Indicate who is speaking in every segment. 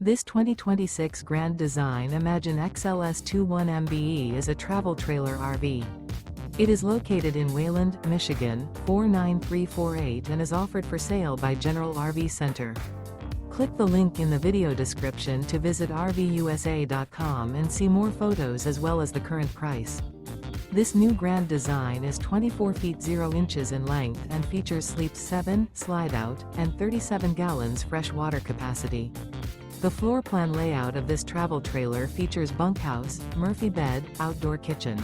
Speaker 1: This 2026 Grand Design Imagine XLS 21 MBE is a travel trailer RV. It is located in Wayland, Michigan, 49348 and is offered for sale by General RV Center. Click the link in the video description to visit RVUSA.com and see more photos as well as the current price. This new Grand Design is 24 feet 0 inches in length and features sleeps 7, slide-out, and 37 gallons fresh water capacity. The floor plan layout of this travel trailer features bunkhouse, Murphy bed, outdoor kitchen.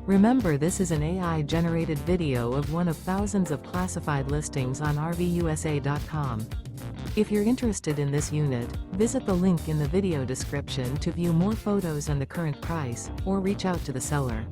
Speaker 1: Remember, this is an AI-generated video of one of thousands of classified listings on RVUSA.com. If you're interested in this unit, visit the link in the video description to view more photos and the current price, or reach out to the seller.